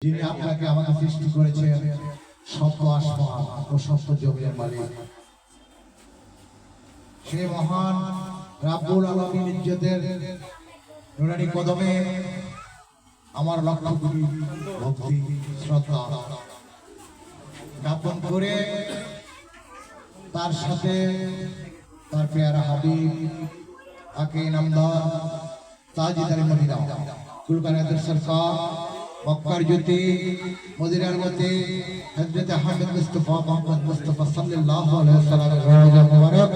যিনি আপনাকে আমাকে সৃষ্টি করেছেন, সপ্ত আসমান ও সপ্ত জমিনের মালিক, সেই মহান রাব্বুল আলামিন ইজ্জতের নুরানি কদমে আমার লক্ষ কোটি ভক্তি শ্রদ্ধা জ্ঞাপন করে তার সাথে তার পেয়ারা হাবিব আকে নামদার তাজদার মদিনা কুলকানাতের সরকার মক্কার জ্যোতি মদিনার মতে হযরত আহমদ মুস্তাফা মুহাম্মদ মুস্তাফা সাল্লাল্লাহু আলাইহি ওয়াসাল্লামের রওজা মুবারক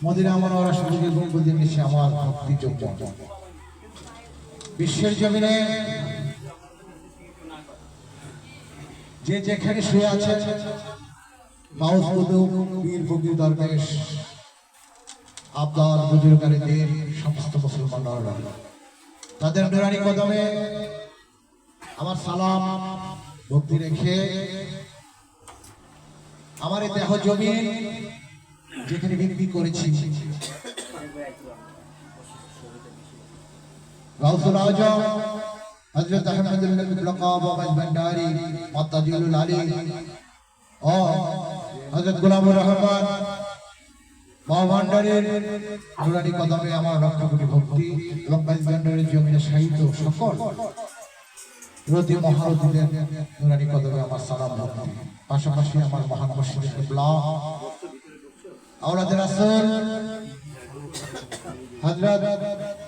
মদিনা মুনাওয়ারা শরীফে গম্বুজের নিচে আমার ভক্তি যোগ্য বিশ্বের জমিনে যে যেখানে শুয়ে আছে গাউস কুতুব পীর ফকির দরবেশ আবদার বুজুর্গদের সমস্ত মুসলমানরা তাদের নুরানি কদমে আমার সালাম ভক্তি রেখে আমার এই দেহ জমিন যেখানে বিক্রি করেছি গাউসুল আজম হযরত আহমদ বিন লকাব ভান্ডারী মুতাজিলুল আলী ও হযরত গোলামুর রহমান ভান্ডারীর নুরানি কদমে আমার লক্ষ কোটি ভক্তি এবং ভান্ডারীর জমিনে সাহিত্য সকল রতি মহারতীদের নুরানি কদমে আমার সালাম ভক্তি পাশাপাশি আমার মহান মুর্শিদ কিবলা আওলাদ রাসূল হযরত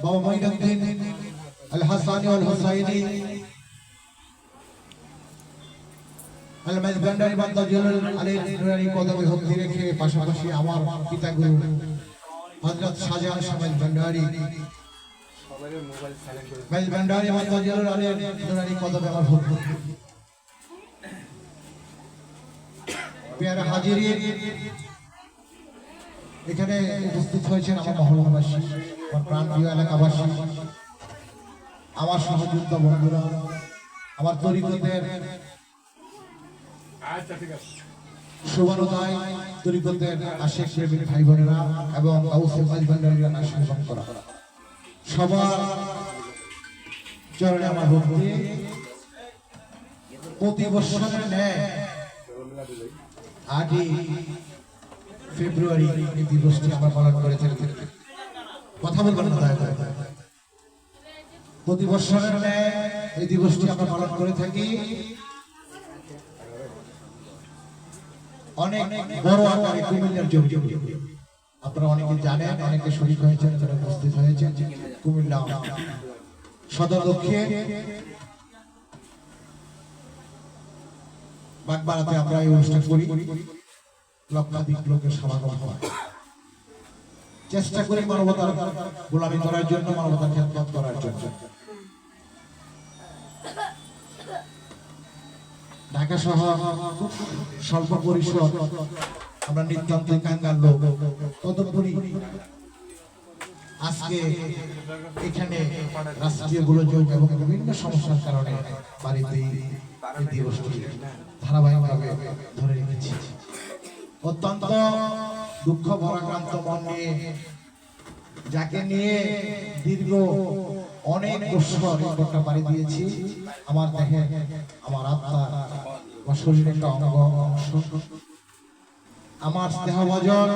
বাবা মুঈনুদ্দিন আল হাসানী ওয়াল হুসাইনী আল মাযবান্ডারী মুতাজিলুল আলী নুরানি কদমে ভক্তি রেখে পাশাপাশি আমার পিতা গুরু হযরত শাহজাহান শাহ ভান্ডারী ভান্ডারী মুতাজিলুল আলী নুরানি কদমে আমার ভক্তি পেয়ারা হাজিরিন এখানে উপস্থিত হয়েছেন আমার মহল্লাবাসী আমার প্রাণপ্রিয় এলাকাবাসী আমার সহযোদ্ধা বন্ধুরা আমার তরিকতের শুভানুদায় তরিকতের আশিক প্রেমিক ভাই বোনেরা এবং গাউসুল ভান্ডারীরা আশীর্বাদ করা সবার চরণে আমার ভক্তি প্রতি বছরের ন্যায় 8ই ফেব্রুয়ারি এই দিবসটি আমরা পালন করে থাকি কথা বলবেন না দয়া করে প্রতি বছরের ন্যায় এই দিবসটি আমরা পালন করে থাকি অনেক বড় আকারে কুমিল্লার জমিনে আপনারা অনেকে জানেন অনেকে শরীক হয়েছেন যারা উপস্থিত হয়েছেন কুমিল্লা সদর দক্ষিণ বাগবাড়াতে আমরা এই অনুষ্ঠান করি লক্ষাধিক লোকের সমাগম হয় চেষ্টা করি মানবতার গোলামি করার জন্য মানবতার খেদমত করার জন্য ঢাকা শহর স্বল্প পরিসর আমরা নিতান্ত কাঙ্গাল লোক তদুপরি আজকে এখানে রাষ্ট্রীয় গোলযোগ এবং বিভিন্ন সমস্যার কারণে বাড়িতে এই দিবসটি ধারাবাহিকভাবে ধরে রেখেছি অত্যন্ত দুঃখ ভরাক্রান্ত মন নিয়ে যাকে নিয়ে দীর্ঘ অনেক বছর রেকর্ডটা পাড়ি দিয়েছি আমার দেহে আমার আত্মা আমার শরীরের একটা অঙ্গ অংশ আমার স্নেহ ভজন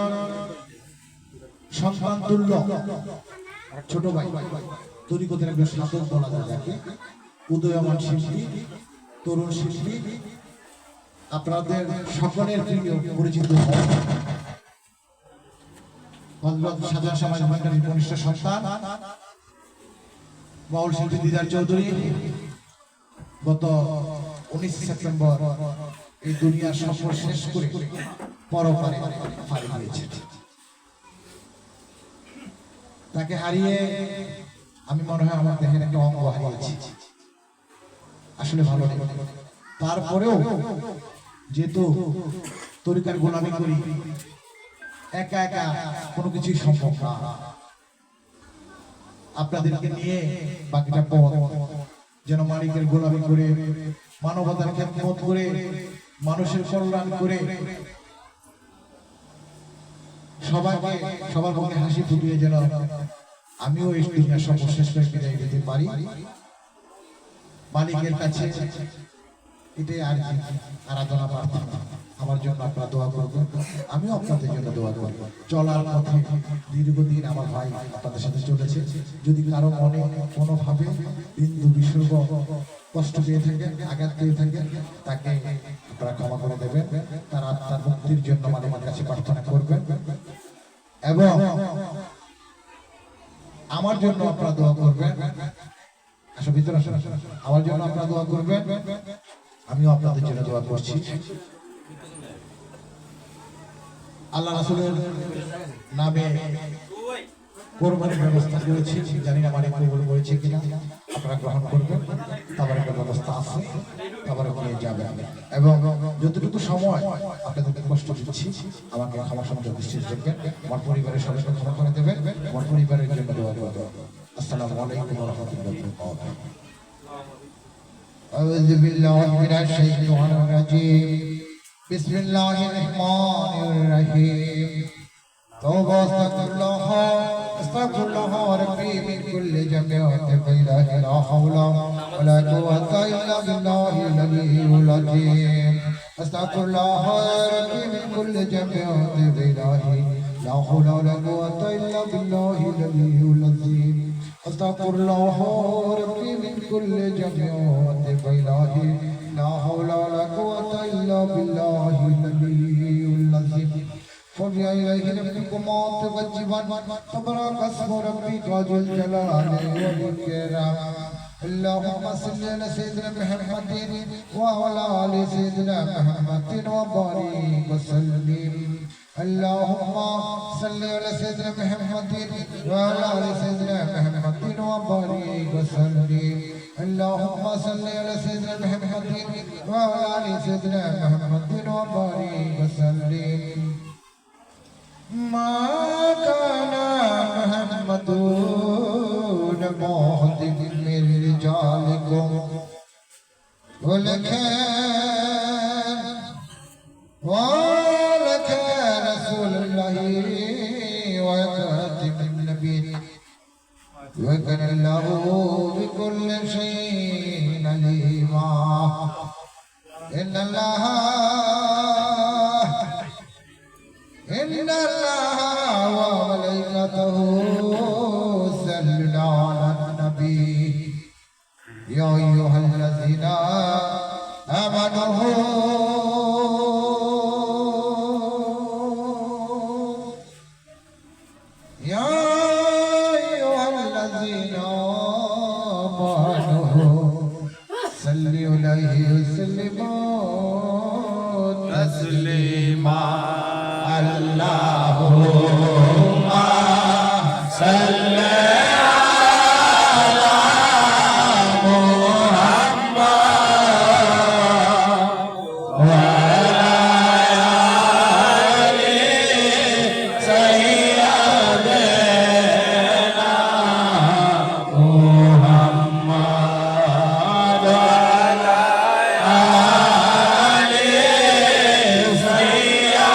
সন্তান তুল্য ছোট ভাই তরিকতের একটা সাধক বলা যায় যাকে উদয়মান শিল্পী তরুণ শিল্পী আপনাদের সকলের প্রিয় পরিচিত হযরত শাহজাহান শাহ ভান্ডারীর কনিষ্ঠ সন্তান বাউল শিল্পী দিদার চৌধুরী গত 19 সেপ্টেম্বর এই দুনিয়ার সফর শেষ করে পরপারে পাড়ি দিয়েছে তাকে হারিয়ে আমি মনে হয় আমার দেহের একটা অঙ্গ হারিয়েছি আসলে ভালো নেই তারপরেও যেহেতু তরিকার গোলামি করি একা একা কোনো কিছুই সম্ভব না আপনাদেরকে নিয়ে বাকিটা পথ যেন মালিকের গোলামি করে মানবতার খেদমত করে মানুষের কল্যাণ করে সবাইকে সবার মনে হাসি ফুটিয়ে যেন আমিও এই দুনিয়ার সর্বশ্রেষ্ঠ বিদায় দিতে পারি। মালিকের কাছে এটাই আর কি, আরাধনা প্রার্থনা। আমার জন্য আপনারা দোয়া করবেন, আমিও আপনাদের জন্য দোয়া করব। চলার পথে দীর্ঘদিন আমার ভাই আপনাদের সাথে চলেছে, যদি কারো মনে কোনোভাবে বিন্দু বিসর্গ কষ্ট পেয়ে থাকেন, আঘাত পেয়ে থাকেন, তাকে আপনারা ক্ষমা করে দেবেন, তার আত্মার মুক্তির জন্য মালিকের কাছে প্রার্থনা করবেন। এবং আমার জন্য আপনারা দোয়া করবেন, আসো ভিতরে আসো, আমার জন্য আপনারা দোয়া করবেন, আমিও আপনাদের জন্য দোয়া করছি। আল্লাহ রাসূলের নামে কোরবানির ব্যবস্থা করেছি, জানি না মানে কবুল করেছে কিনা, আপনারা গ্রহণ করবেন। তাবারকের ব্যবস্থা আছে, তাবারক নিয়ে যাবেন। এবং যতটুকু সময় আপনাদেরকে কষ্ট দিচ্ছি, আমাকে ক্ষমা সুন্দর দৃষ্টিতে দেখবেন, আমার পরিবারের সবাইকে ক্ষমা করে দেবেন, আমার পরিবারের জন্য দোয়া করবেন। আসসালামু আলাইকুম ওয়া রাহমাতুল্লাহি ওয়া বারাকাতুহু। আউযু বিল্লাহি মিনাশ শাইতানির রাজীম। বিসমিল্লাহির রহমানির রহিম। তওবা আস্তাগফিরুল্লাহ রাব্বি মিন কুল্লি জামিআতিন লা ইলাহা ইল্লা ওয়া লা কুওয়াতা ইল্লা বিল্লাহিল আলিয়্যিল আযীম। আস্তাগফিরুল্লাহ রাব্বি মিন কুল্লি জামিআতিন লা ইলাহা ওয়া লা কুওয়াতা ইল্লা বিল্লাহিল আলিয়্যিল আযীম। আস্তাগফিরুল্লাহ রাব্বি মিন কুল্লি জামিআতিন লা ইলাহা ওয়া লা কুওয়াতা ইল্লা বিল্লাহিল আলিয়্যিল আযীম। فبأي ربكما تكذبان تبارك اسم ربك ذو الجلال والإكرام. اللهم صل على سيدنا محمد وعلى آل سيدنا محمد وبارك وسلم. اللهم صل على سيدنا محمد وعلى آل سيدنا محمد وبارك وسلم. اللهم صل على سيدنا محمد وعلى آل سيدنا محمد وبارك وسلم. ما كان محمد مهدٍ من رجالكم ولكان رسول الله وخاتم النبي وكان الله بكل شيء عليما. إن الله وملائكته يصلون على النبي يا أيها الذين آمنوا صلوا عليه وسلموا تسليما. اللهم صل على محمد وعلى آل سيدنا محمد وعلى آل سيدنا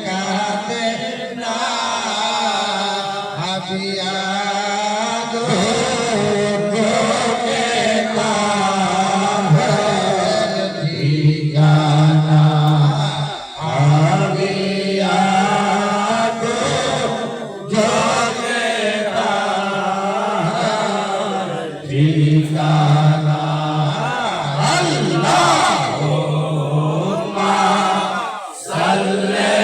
কাঁদে না হাবিয়া গো কে কাঁদে ঠিকানা হাবিয়া গো জগে ঠিকানা আল্লাহুম্মা সাল্লি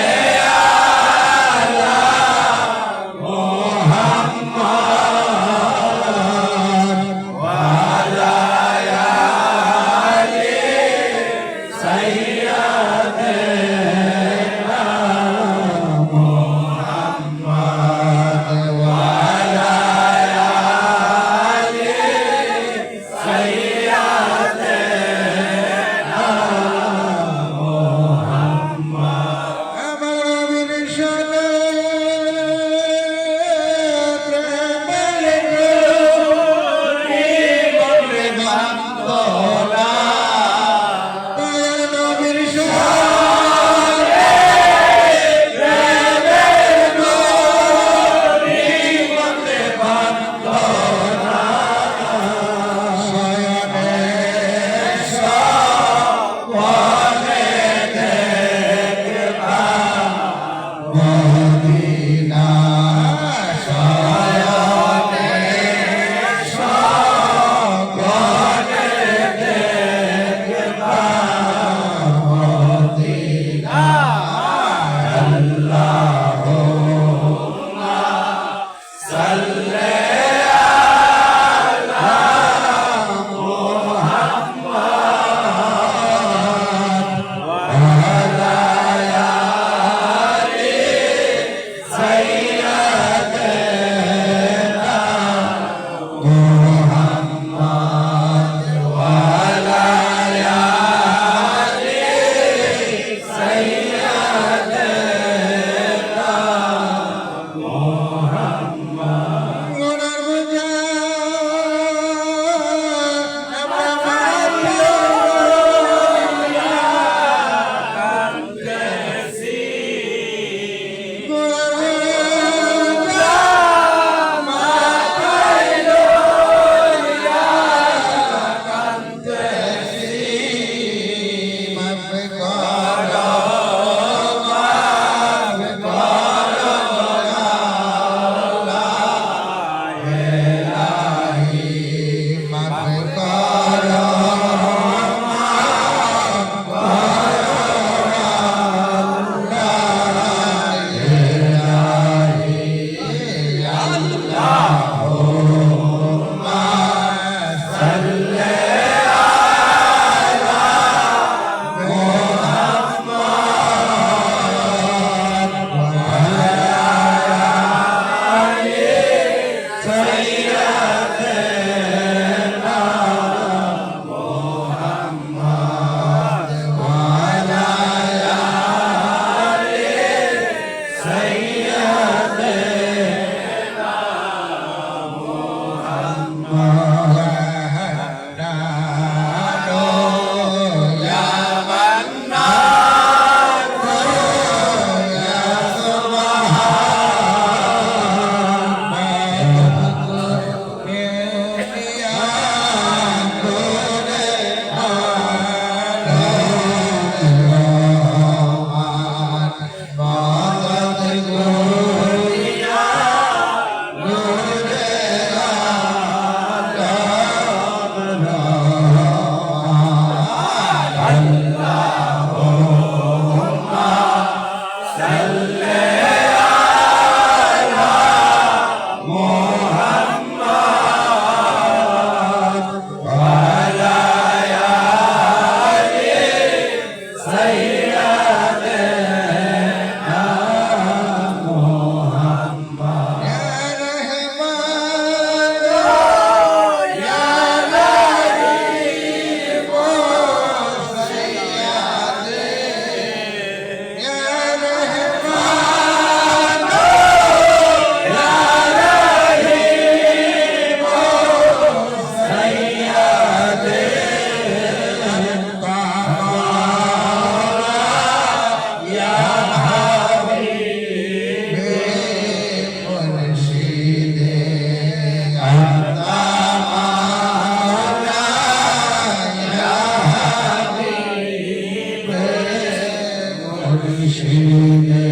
মুর্শিদে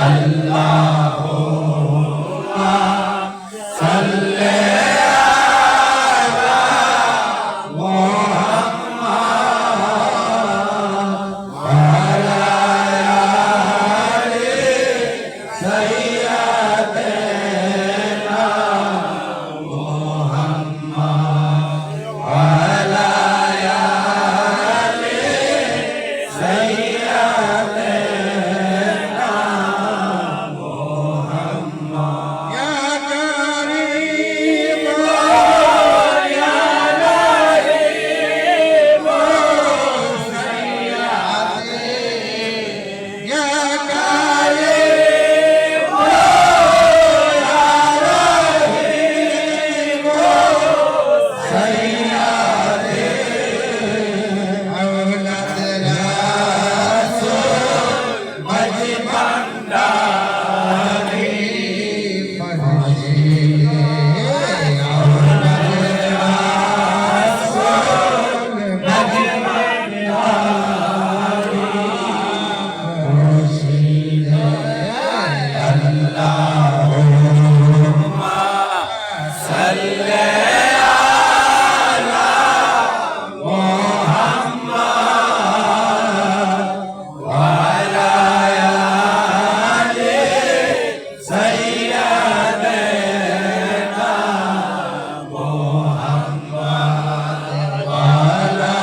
আল্লাহুম্মা সাল্লি আলা মুহাম্মাদ ওয়া আলা আলি সাইয়্যিদিনা মুহাম্মদ ওয়া আলা আলি সাইয়্যিদিনা মুহাম্মদ ইয়া কারীম ইয়া রহিম সাইয়্যিদি ইয়া কারীম ইয়া রহিম সাইয়্যিদি আওলাদ রাসূল মজবান্ডারি মুর্শিদে আওলাদ রাসূল মজবান্ডারি মুর্শিদে আল্লাহুম্মা সাল্লি আলা মুহাম্মাদ ওয়া আলা আলি সাইয়্যিদিনা মুহাম্মাদ ওয়া আলা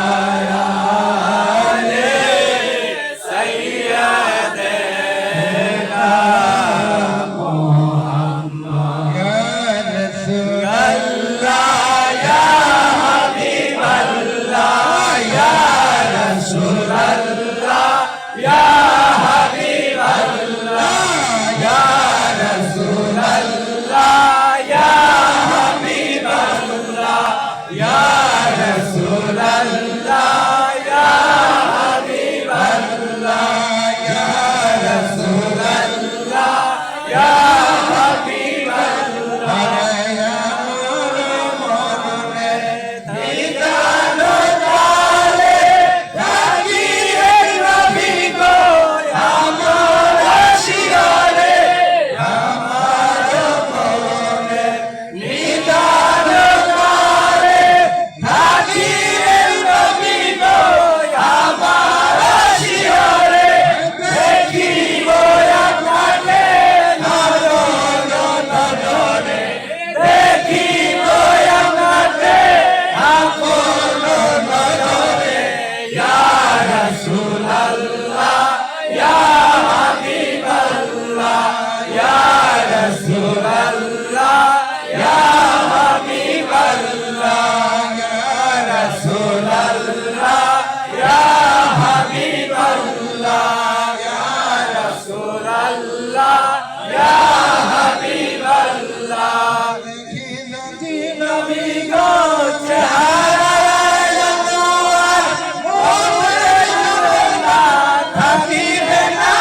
আলি সাইয়্যিদিনা মুহাম্মাদ ইয়া রাসূলাল্লাহ ইয়া হাবিবাল্লাহ ইয়া রাসূলাল্লাহ ইয়া হাবিবাল্লাহ ইয়া রাসূলাল্লাহ ইয়া হাবিবাল্লাহ ইয়া রাসূলাল্লাহ ইয়া হাবিবাল্লাহ ইয়া রাসূলাল্লাহ ইয়া হাবিবাল্লাহ ইয়া মরমে নিদানো কালে থাকিয়ে নবী গো আমার শিরে আমার মনে নিদানো কালে থাকিয়ে নবী গো আমার শিরে দেখিব আপনাকে নয়ন নয়নে দেখিব আপনাকে আপন নয়নে ইয়া রাসূলুল্লাহ ইয়া হাবিবাল্লাহ ইয়া রাসূলুল্লাহ ইয়া হাবিবাল্লাহ ইয়া রাসূলুল্লাহ ইয়া হাবিবাল্লাহ ইয়া রাসূলুল্লাহ ইয়া হাবিবাল্লাহ নবী গো চেহারা তোমার ওরে সুন্দর থাকিবে না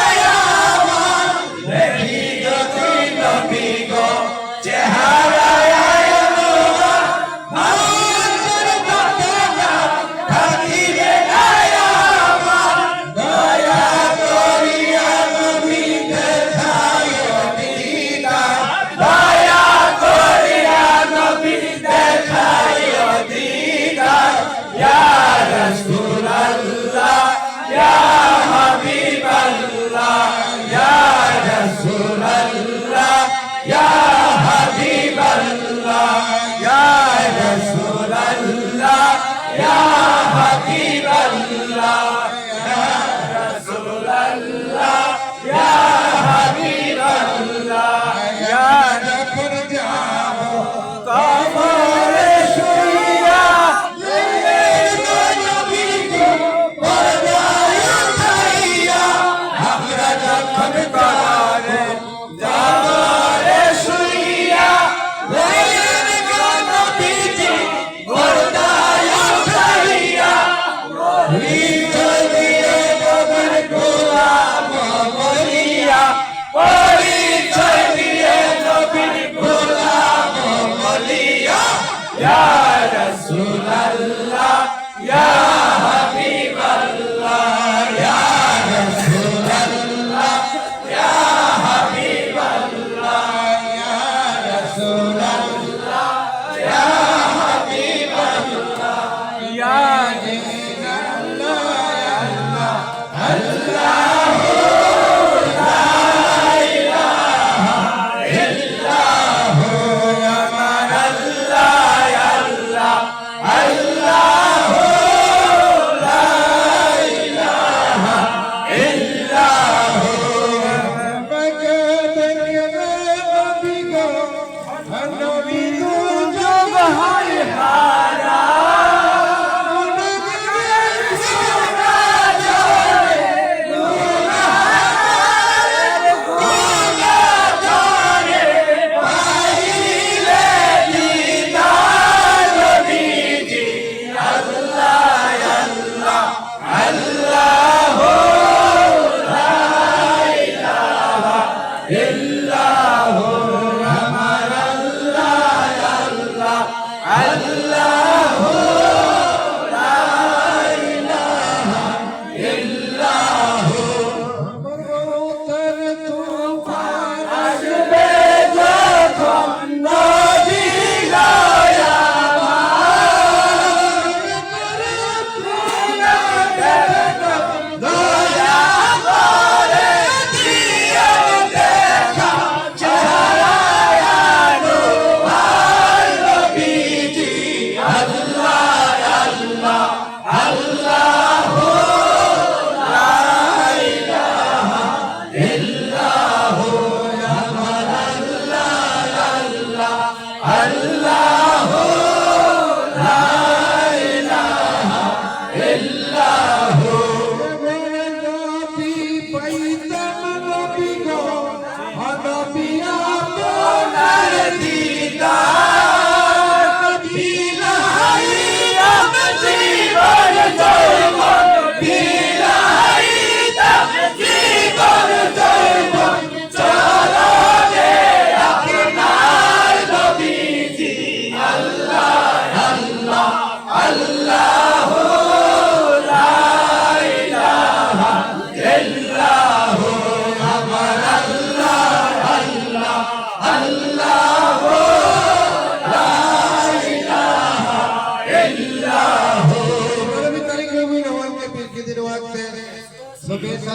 আমার দেখি যদি নবী গো চেহারা তোমার ভালোর কথা থাকিবে না আমার দয়া করিয়া নবী দেখাইও দিদার দয়া করিয়া নবী দেখাইও দিদার ইয়া রাসূলুল্লাহ ইয়া হাবিবাল্লাহ ইয়া রাসূলুল্লাহ ইয়া হাবিবাল্লাহ ইয়া রাসূলুল্লাহ ইয়া হাবিবাল্লাহ ইয়া রাসূলুল্লাহ ইয়া হাবিবাল্লাহ ইয়া যখন যাব কবরে শুইয়া নবী গো পর্দায় উঠাইয়া আমরা যখন কবরে যাব রে শুইয়া নবীজি পর্দায় উঠাইয়া পরিচয় দিয়ে নবীর গোলাম বলিয়া পরিচয় দিয়ে নবীর গোলাম বলিয়া ইয়া রাসূলুল্লাহ ইয়া হাবিবাল্লাহ ইয়া রাসূল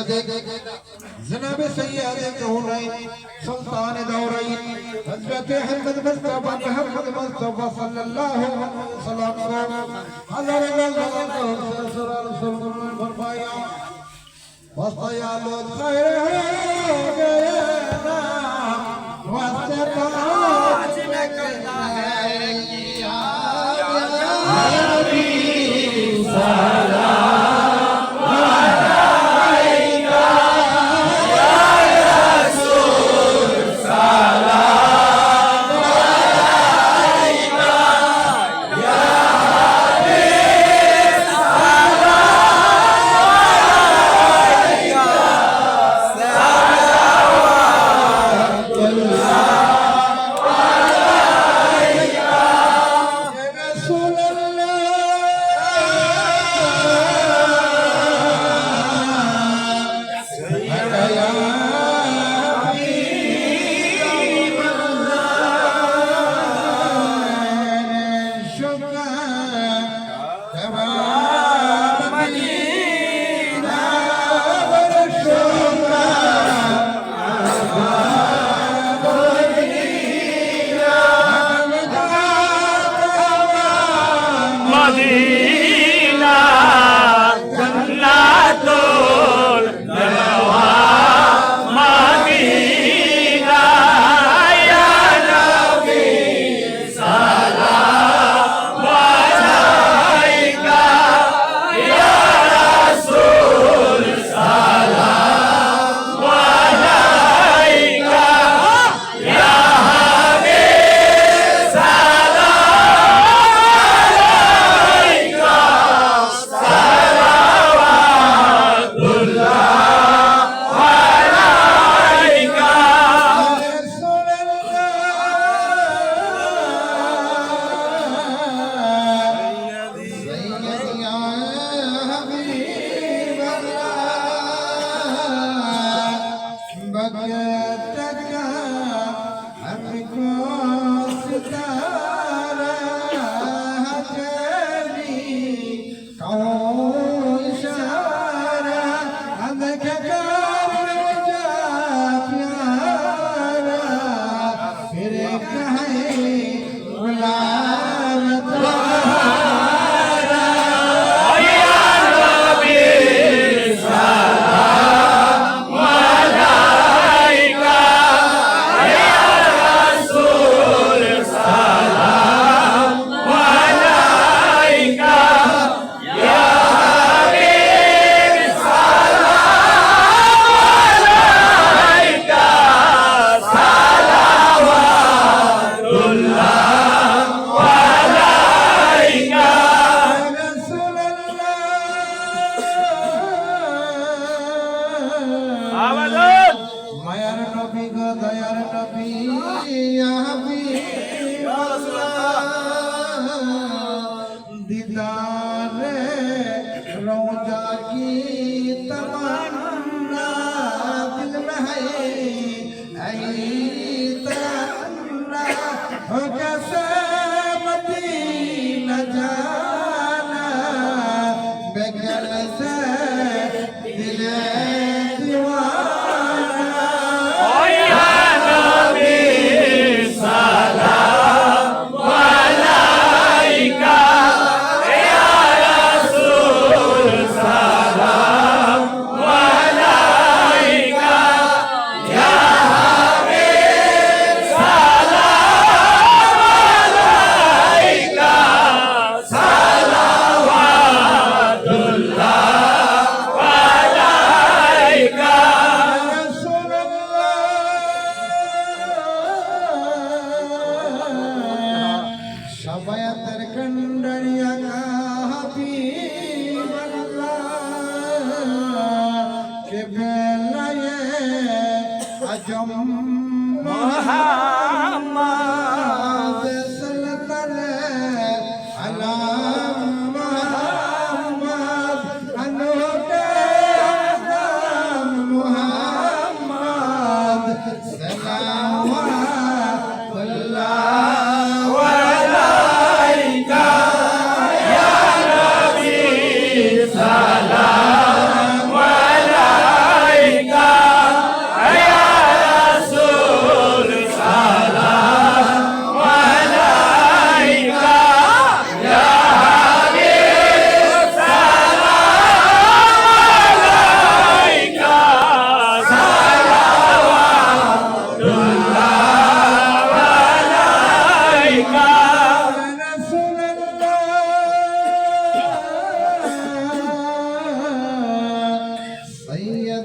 जनाब सैयद कौनैन सुल्तान दौरैन हजरत अहमद मुस्तफा सल्लल्लाहु अलैहि वसल्लम को हज़रत ने फरमाया वसयालो खैर हो गया ना वसताज में करना है या नबी सलाम Salam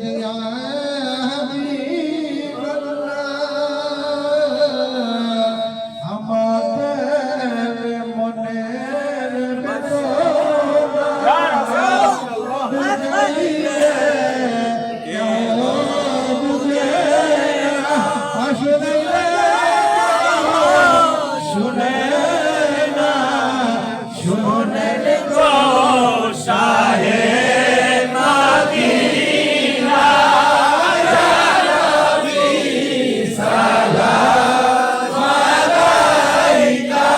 ইয়া হাবিবাল্লাহ আমাদের মনের বেদনা বুঝাইলে কেউ বুঝে না শুনাইলে শুনে না শুনে গো শাহে মদিনা ইয়া নবী সালাম আলাইকা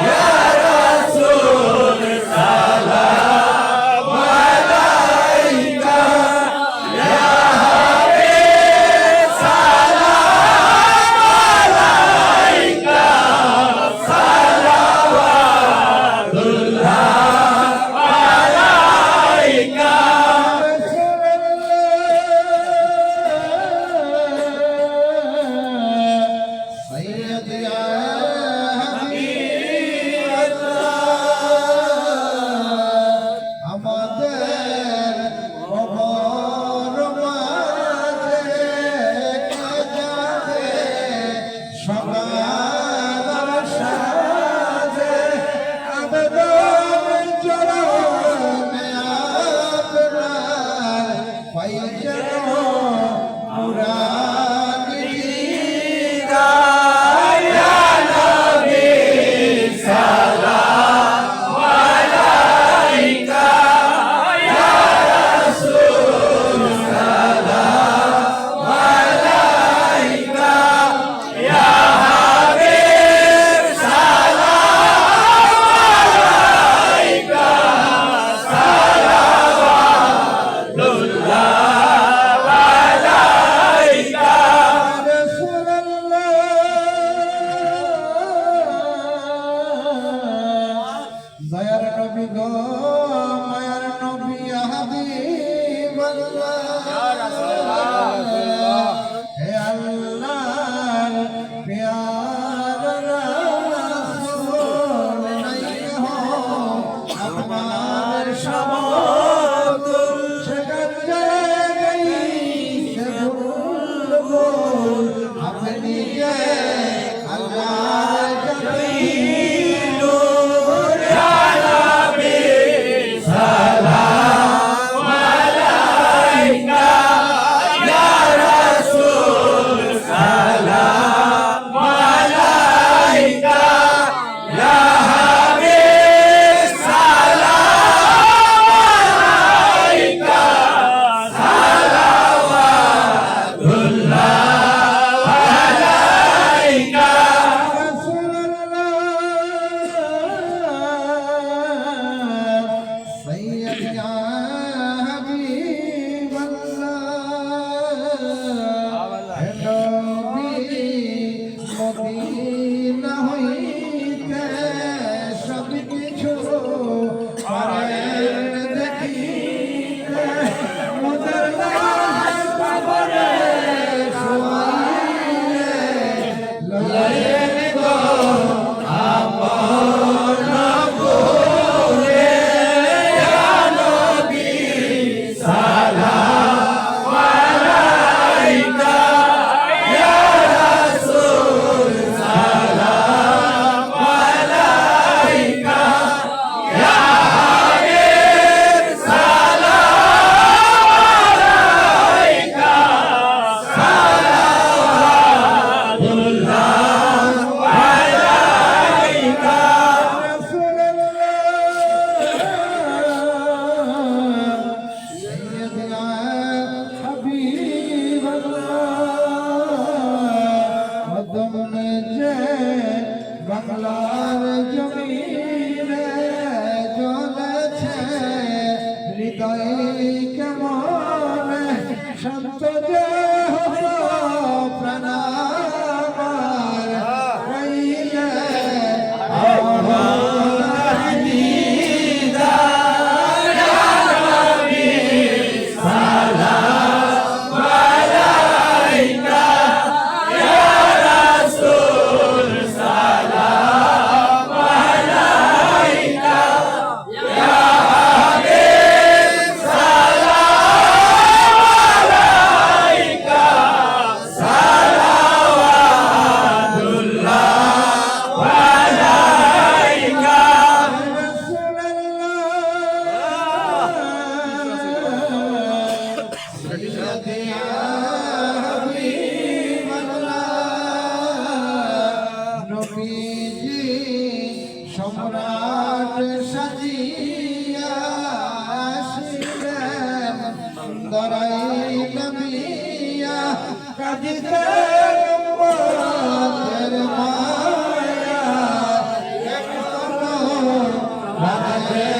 ইয়া রাসূল সালাম আলাইকা ইয়া হাবিব সালাম আলাইকা সালাওয়াতুল্লাহ আলাইকা سيد يا حبيب الله আমাদের কবর মাঝে কাঁদে সকাল সাজে আবেদন চরণে আপনার পাই যেন মুরাদি ইয়া নবী সালাম আলাইকা ইয়া রাসূল সালাম আলাইকা ইয়া হাবিব সালাম আলাইকা সালাওয়াতুল্লাহ আলাইকা رسول الله زير نبي گو ماير نبي حبيب الله يا رسول الله اے اللہ پیار رسول نہیں ہو اپنا شباب شکر جائے گئی سے بول اپنی جے اللہ جبیل ইয়া নবী সালাম আলাইকা ইয়া রাসূল সালাম আলাইকা ইয়া হাবিব সালাম আলাইকা সালাওয়াতুল্লাহ আলাইকা رسول الله سيد يا حبيب الله نبي مدينة হইতে সব কিছু পারেন দেখিতে মোদের লাশ কবরে শুয়াইলে লয়ের গো আপন ভুলে ইয়া নবী সালাম আলাইকা ইয়া রাসূল সালাম আলাইকা ইয়া হাবিব সালাম আলাইকা সালাওয়াতুল্লাহ আলাইকা رسول الله سيد يا حبيب الله قدم جے বাংলার জমিনে জ্বলেছে হৃদয় কেমন শান্ত যে হলো প্রাণ আমার হইলে সালাম দিয়া হাবিবাল্লাহ নবীজি সম্রাট সাজিয়া আসিলেন দরাই নবিয়া কাঁদিতে উম্মতের মায়া এখনো রাধে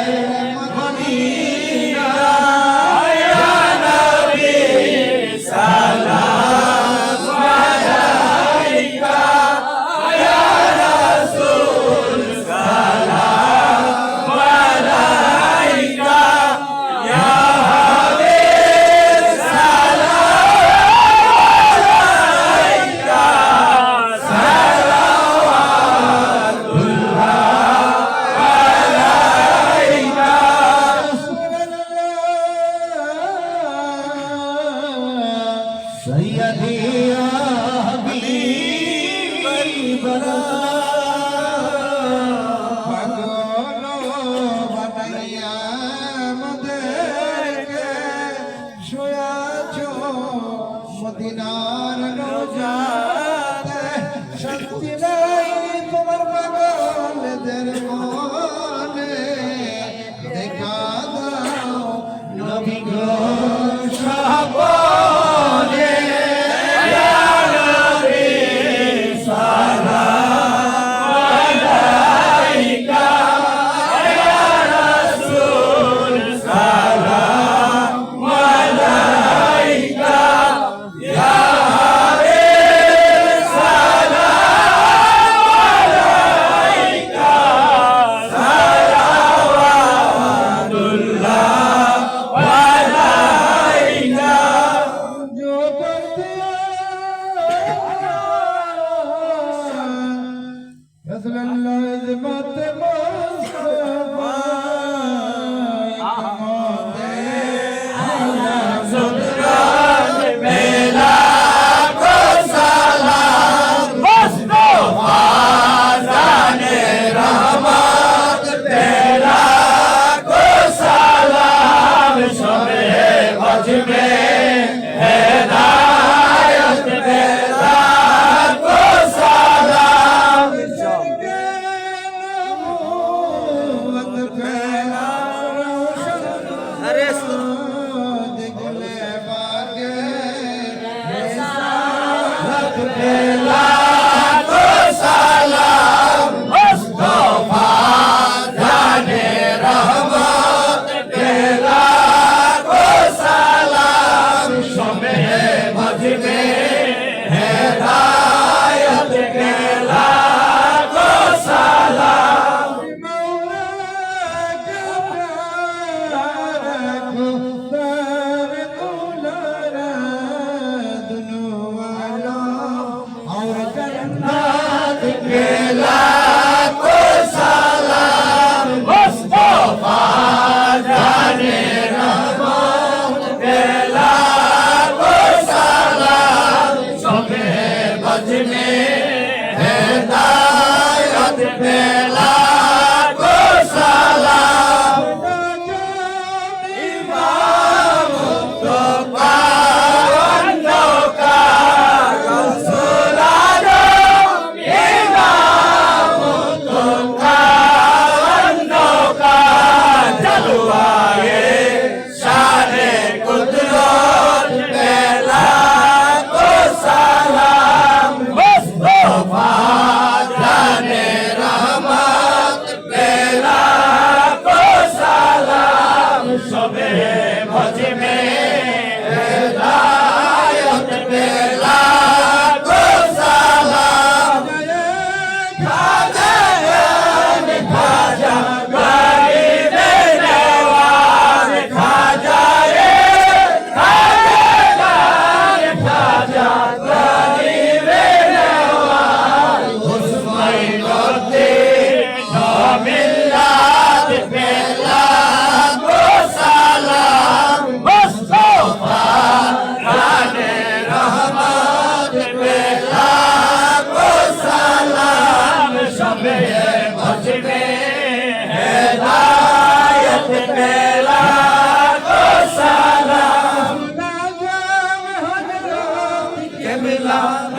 মদিনা ইয়া নবী সালাম আলাইকা ইয়া রাসূল সালাম আলাইকা ইয়া হাবিব সালাম আলাইকা সালাওয়াতুল্লাহ আলাইকা سيدي يا حبيب البلاد পাগল বানাইয়া মোদেরকে শুয়াছো মদিনার রোজাতে শান্তি নাই তোমার পাগলদের মনে দেখা দাও নবী গো সাবনে ইয়া নবী সালাম আলাইকা ইয়া রাসূল সালাম আলাইকা ইয়া হাবিব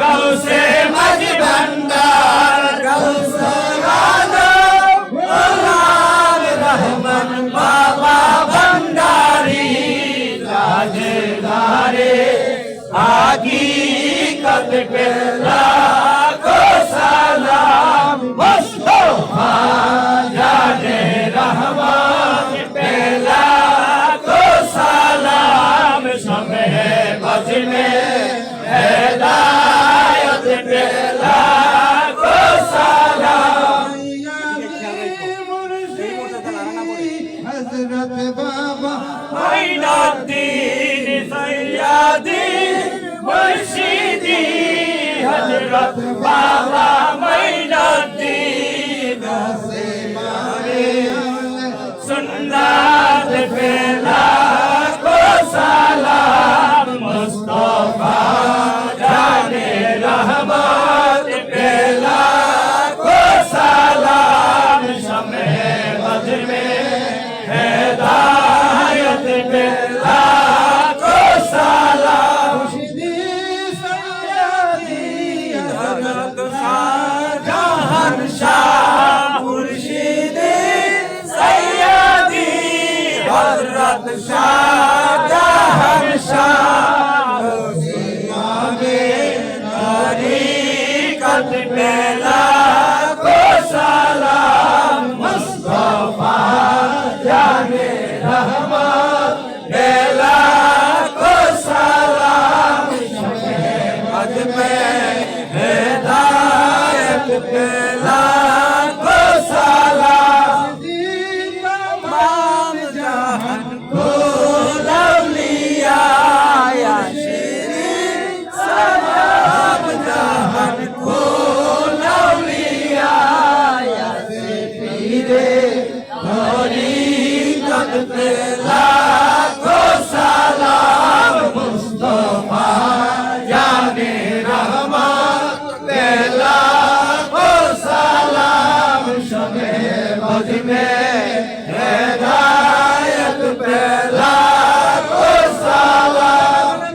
গৌসে মাঝি ভান্ডার গৌসুল আজম গোলাম রহমান বাবা ভান্ডারি রাজদারে হাকিকত पे लाखों सलाम मुस्तफा जाने रहमान पे लाखों सलाम शमे बज में हिदायत पे लाखों सलाम हजरत बाबा मोइनुद्दीन सैयदी मुर्शिदी हजरत बाबा मोइनुद्दीन से मारे सुन्नत पे लाखों सलाम मुस्तफा जाने रहमत पे लाखों सलाम शमे बज में हिदायत पे लाखों सलाम जहान शाह मुर्शिदी सैयदी हजरत शाह जहान शाह मांगे तरीकत पे लाखों सलाम मुस्तफा जाने रहमत पे लाखों सलाम शमे में हिदायत पे लाखों सलाम तमाम जहान को लौलिया या शिरीन तमाम जहान को लौलिया या पीरे तरीकत पे लाखों सलाम मुस्तफा जाने रहमत पे लाखों सलाम शमे बज में हिदायत पे लाखों सलाम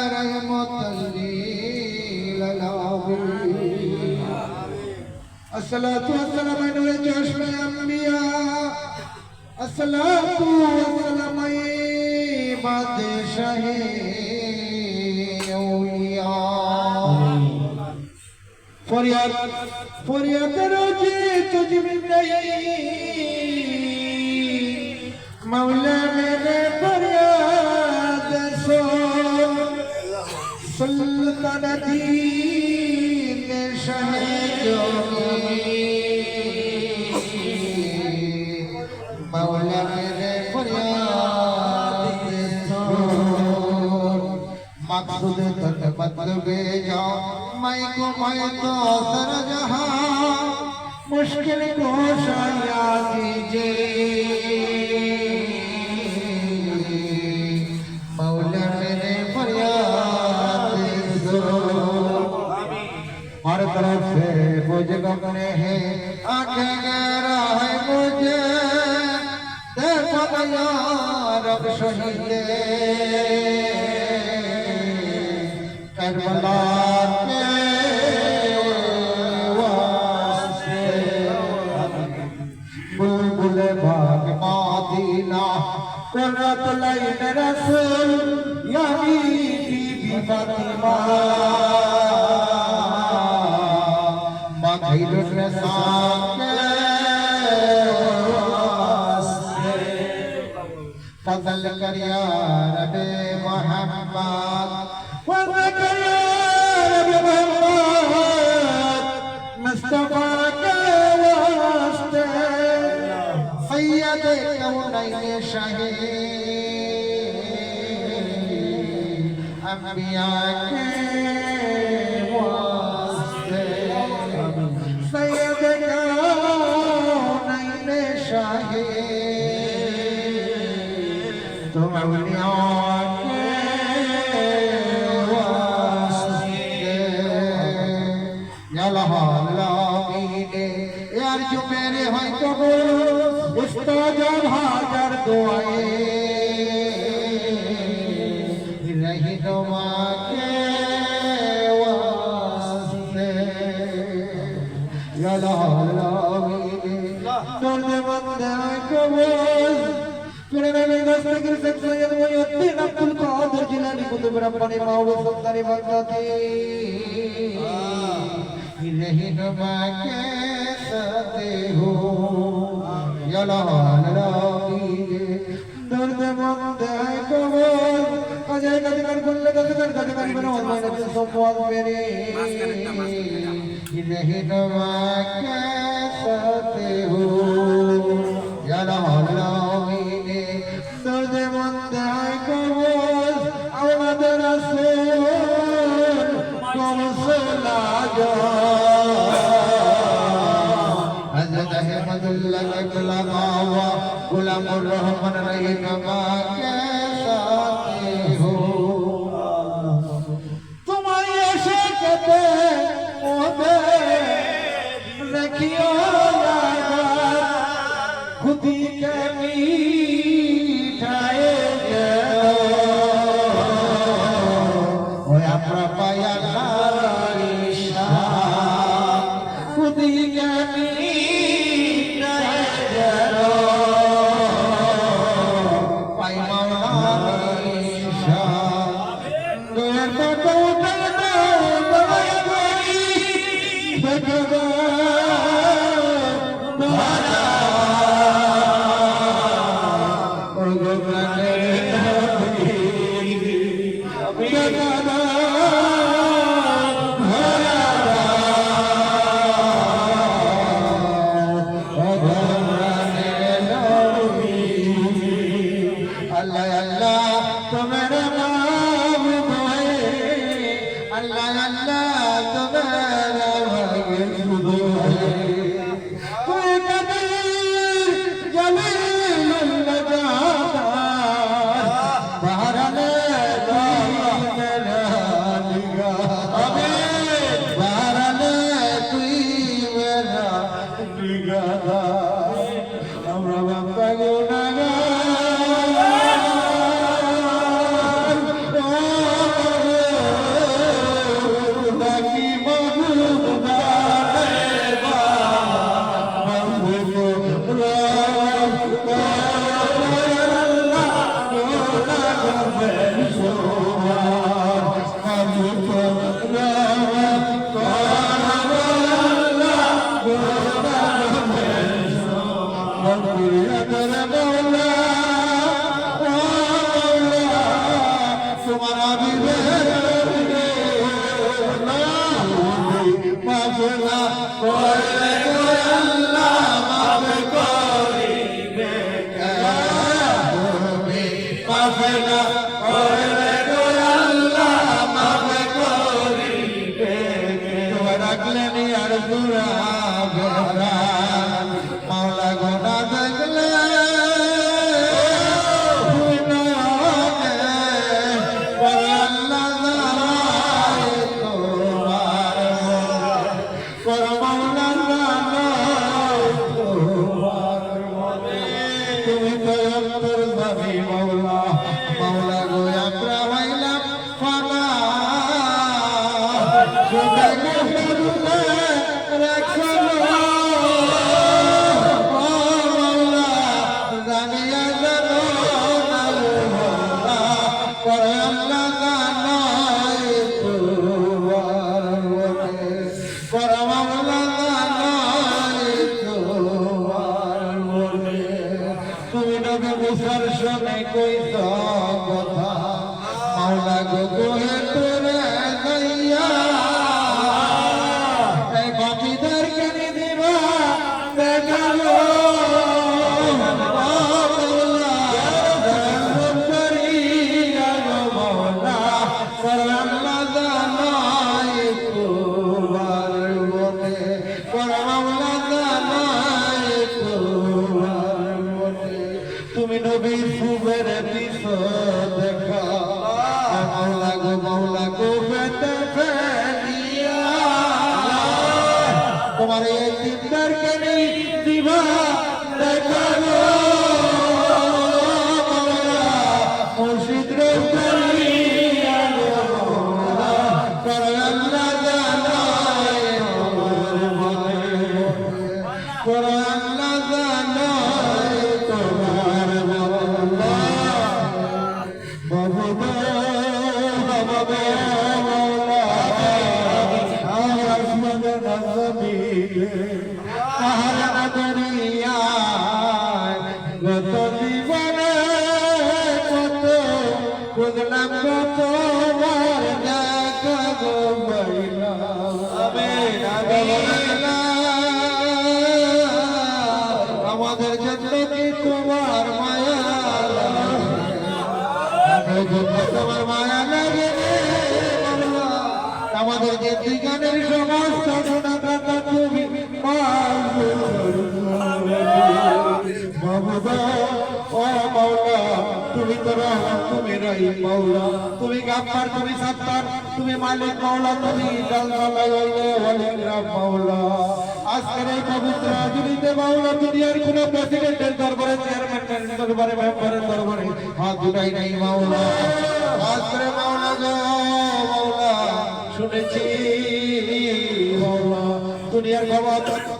रहमतल लिल आलमीन अस्सलातु वस्सलामु अला अशरफिल अंबिया अस्सलातु वस्सलामु बादशाहे औलिया फरियाद फरियाद रोजे तुझ में नहीं मौला मेरे फरियाद सो सुल्तान दीन शहीदों मौला मेरे फरियाद सो मकसूद तक बदलवे जाओ मैं को मैं तो सर जहां मुश्किल को शाया कीजिए मौला मेरे फरियाद दो हर तरफ से मुझे गमने हैं आंखें गहरा है मुझे देखो या रब शहीद करबला के वास्ते बुलबुल भाग मदीना कुर्रत लैन रसूल या बीबी फातिमा मखिल रसा के वास्ते फजल कर या रब मोहम्मद मुस्तफा के वास्ते सैयद कौनैन शाही अंबिया के वास्ते सैयद कौनैन शाही तुम औलिया यार जो मेरे हैं कबूल इस्ताजब हाजर दुआएं रही नुमा के वास्ते या दर्द मंद है कबूल मेरे नबी दस्तगीर सैयद मुहिउद्दीन अब्दुल कादिर जिलानी कुतुब रब्बानी मौला सुल्तानी बगदादी रही नुमा के साथे हो या दर्द मंद है कबूल अजय गजकर कुल्ले गजकर गजकर बनो मैंने संवाद मेरे रही नुमा के साथे हो या दर्द मंद है कबूल औलाद रसूल कौन से लाजा हज़रत अहमदुल्लाह इब्ला गुलामुर रहमान रही नमा के साथे हो तुम्हारी ऐसे कहते ओदे रखियो खुदी के मीठाए प्रपाया लारिशा खुदी के मीठाए पाई मौला लारिशा गोर तो তোমার হাবিবের মাফ না করলে গো আল্লাহ মাফ করিবে মাফ না করলে গো আল্লাহ মাফ করিবে তোমার রাখলেন আর দুরাবে মাওলা গোনা দেখলে তুমি তো অন্তর্যামী মাওলা মাওলা গো আমরা হইলাম ফানা সুদাকে ফেরুলে রাখো মাওলা জানিয়া জানো না মাওলা পরে আল্লাহ জানাই তোমার মনে পরে মাওলা জানাই তোমার মনে তুমি নবী মুসার শুনে কইছ কথা মাওলা গো গোহে তোরে গাইয়া এই বাতিদার কেনে দিবা দেখালো মাওলা রহম করিয়া গো মাওলা পরে আল্লাহ জানাই তোমার মনে পরে মাওলা জানাই তোমার মনে তুমি নবীর ফুবের পিছ দেখা মাওলা গো বেতে ফেলিয়া তোমার এই দিনদার কেনে দিবা দেখালো মুর্শিদ রে করিয়া গো মাওলা পরে আল্লাহ জানাই তোমার মনে পরে আল্লাহ জানাই তোমার মনে বাবা বাবা মাওলা আর আসমান নজমিলে আহারা করিয়া গত জীবনে কত বুঝলাম কত বার দেখা গো বাইলা আমিন আমিন আমাদের জন্য কি তোমার মায়া তোমার মায়া লাগে আমাদের যে দিগানের সমস্ত গুণাগাতা তুমি ও মাওলা তুমি তো রহমান তুমি রহিম মাওলা তুমি গাফফার তুমি সাত্তার তুমি মালিক মাওলা তুমি মাওলা আজকের এই পবিত্র আজরিতে মাওলা দুনিয়ার কোন প্রেসিডেন্টের দরবারে চেয়ারম্যানের দরবারে মেম্বারের দরবারে হাত উঠাই নাই মাওলা আজকের মাওলা গো মাওলা শুনেছি মাওলা দুনিয়ার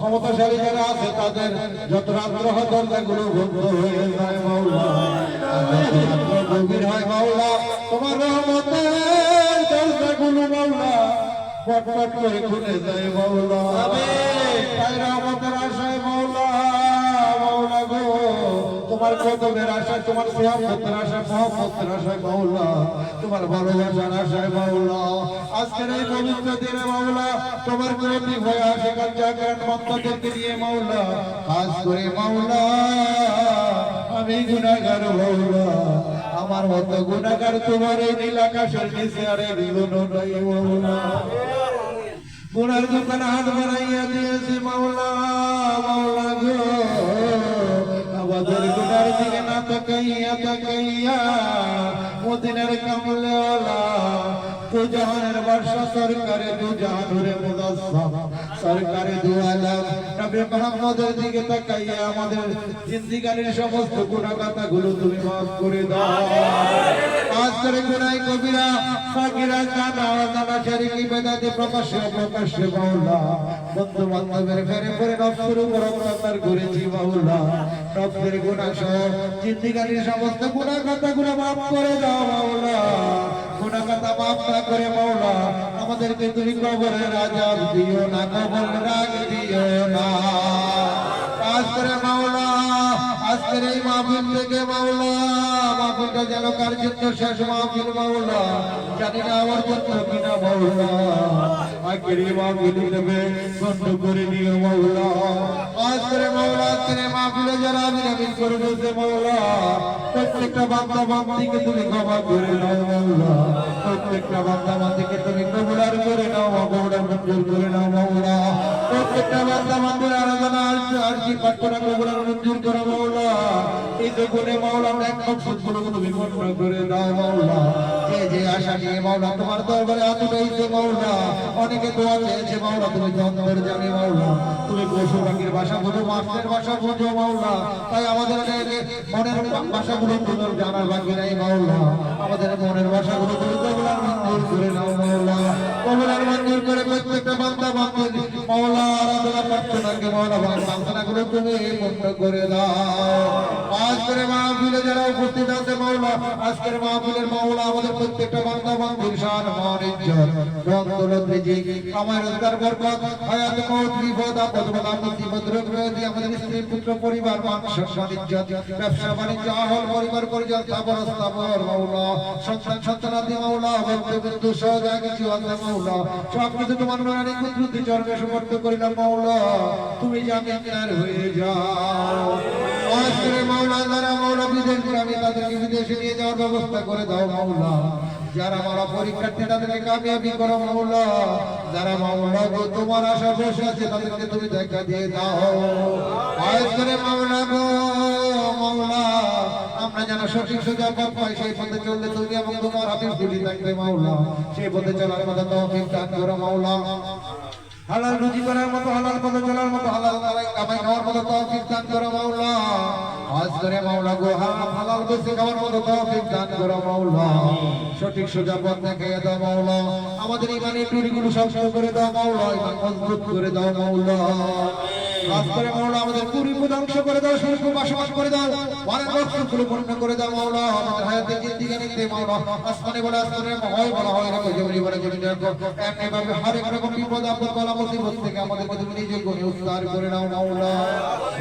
ক্ষমতাশালী যারা আছে তাদের যত রাত্র দরজাগুলো বন্ধ হয়ে যায় মাওলা গভীর হয় মাওলা তোমার রহমতের দরজাগুলো মাওলা পটপট করে খুলে যায় মাওলা তাই রহমতের আশায় মাওলা মাওলা গো তোমার কদমের আশায় তোমার সিয়ামতের আশায় মহব্বতের আশায় মাওলা তোমার ভালোবাসার আশায় মাওলা আজকের এই পবিত্র দিনে মাওলা তোমার প্রতি ভয় আশিকার জাগরণ মন্তদেরকে নিয়ে মাওলা খাস করে মাওলা আমি গুনাহগার মাওলা আমার মতো গুনাহগার তোমার এই নীল আকাশের নিচে আর এই বিলুন নাই মাওলা গুনার দোকানে হাত বাড়াইয়া দিয়েছে মাওলা মাওলা গো আমাদের গুনার দিকে না তাকাইয়া মদিনার কামলেওয়ালা তু জাহানের বাদশা সরকারে দু জাহানুরে মুদাসসাম সরকারে দু আলম নবী মুহাম্মদের দিকে তাকাইয়া আমাদের জিন্দেগীর সমস্ত গুনাহগাতাগুলো তুমি মাফ করে দাও আজকের গুনাহ কবিরা সাগীরা কানা ওয়ানা শরীকি বেদাতে প্রকাশ্যে অপ্রকাশ্যে মাওলা বন্ধু বান্ধবের ফেরে পরে নফসের উপর অত্যাচার করেছি মাওলা নফসের গুনাহ সহ জিন্দেগীর সমস্ত গুনাহগাতাগুলো মাফ করে দাও মাওলা গুনাহগাতা মাফ না করে মাওলা আমাদেরকে তুমি কবরের আযাব দিও না কবরের রাগ দিও না আজ করে মাওলা আজ আজকের এই মাহফিল থেকে মাওলা মাহফিলটা যেন কার জন্য শেষ মাহফিল মাওলা জানি না আমার জন্য কিনা মাওলা আজকের এই মাহফিল দেবে বন্ধ করে নিও মাওলা আজকের মাওলা আজকের এই মাহফিলে যারা আমিন করে বলছে মাওলা প্রত্যেকটা বান্দা বান্দিকে তুমি ক্ষমা করে নাও মাওলা প্রত্যেকটা বান্দা বান্দিকে তুমি কবুলার করে নাও কবুলার মঞ্জুর করে নাও মাওলা প্রত্যেকটা বান্দা বান্দির আরাধনা আর কি প্রার্থনা কবুলার মঞ্জুর করো মাওলা এই যে গুণে মাওলা আমরা এক মকসুদগুলো তুমি পূর্ণ করে দাও মাওলা যে আশা নিয়ে মাওলা তোমার দরবারে হাত উঠাইছে মাওলা অনেকে দোয়া চেয়েছে মাওলা তুমি অন্তর জানে মাওলা তুমি পশু পাখির ভাষা বোঝো মাছের ভাষা বোঝো মাওলা তাই আমাদের মনের ভাষাগুলো তোমার জানার বাকি নাই মাওলা আমাদের মনের ভাষাগুলো তুমি কবুলার মঞ্জুর করে নাও মাওলা কবুলার মঞ্জুর করে প্রত্যেকটা বান্দা বান্দি মাওলা আরাধনা প্রার্থনাকে মাওলা প্রার্থনাগুলো তুমি পূর্ণ করে দাও আজকের মাহফিলে যারা উপস্থিত আছে মাওলা আজকের মাহফিলের মাওলা আমাদের প্রত্যেকটা বান্দা বান্দির শান মান ইজ্জত রং দৌলত রিজিক কামাই রোজগার বরকত হায়াত মওত বিপদ আপদ বালা মুসিবত রোগ ব্যাধি আমাদের স্ত্রী পুত্র পরিবার মান সম্মান ইজ্জত ব্যবসা বাণিজ্য আহল পরিবার পরিজন তাবর স্থাবর মাওলা সন্তান সন্তানাদি মাওলা ভক্ত বিন্দু সহ যা কিছু আছে মাওলা সব কিছু তোমার নুরানি কুদরতি চরণে সমর্থ করিলাম মাওলা তুমি জামিনদার হয়ে যাও আজকের মাওলা যারা মাওলা বিদেশ গ্রামে তাদেরকে বিদেশে নিয়ে যাওয়ার ব্যবস্থা করে দাও মাওলা যারা মাওলা পরীক্ষার্থী তাদেরকে কামিয়াবি করো মাওলা যারা মাওলা গো তোমার আশা বসে আছে তাদেরকে তুমি দেখা দিয়ে দাও আজকের মাওলা গো মাওলা আমরা যেন সঠিক সোজা পথ পাই সেই পথে চললে তুমি এবং তোমার হাবিব খুশি থাকবে মাওলা সেই পথে চলার মতো তৌফিক দান করো মাওলা হালাল রুজি করার মতো হালাল পথে চলার মতো হালাল কামাই খাওয়ার মতো তৌফিক দান করো মাওলা আজ করে মাওলা গো হালাল বেশি খাওয়ার মতো তৌফিক দান করো মাওলা সঠিক সোজা পথ দেখিয়ে দাও মাওলা আমাদের ইমানের টুরিগুলো সব করে দাও মাওলা ইমান মজবুত করে দাও মাওলা আজ করে মাওলা আমাদের পুরি ধ্বংস করে দাও শুরু বাসবাস করে দাও মনের বস্তুগুলো পূর্ণ করে দাও মাওলা আমাদের হায়াতের জিন্দেগিতে মাওলা আসমানে বলে আসমানে বলা হয় রাখো জমিনে বলে জমিনে রাখো এমনি ভাবে হরেক রকম বিপদ আপদ বলা মুসিবত থেকে আমাদেরকে তুমি নিজে গুণে উদ্ধার করে নাও মাওলা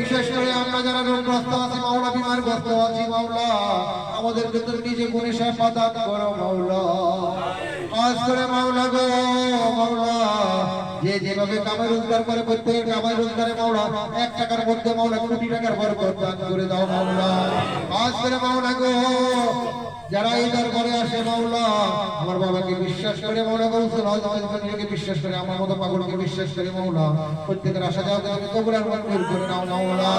বিশেষ করে আমরা যারা রোগগ্রস্ত আছি মাওলা বিমারগ্রস্ত আছি মাওলা আমাদেরকে তুমি নিজে গুণে সেবা দান করো মাওলা আজ করে মাওলা গো মাওলা যে যেভাবে কামাই রোজগার করে প্রত্যেকের কামাই রোজগারে মাওলা 1 টাকার মধ্যে মাওলা কোটি টাকার বরকত দান করে দাও মাওলা আজ করে মাওলা গো যারা এই দরবারে আসে মাওলা আমার বাবাকে বিশ্বাস করে মাওলা গৌসুল হযরতকে বিশ্বাস করে আমার মতো পাগলকে বিশ্বাস করে মাওলা প্রত্যেকের আশা যাও তুমি কবুল আর মঞ্জুর করে নাও মাওলা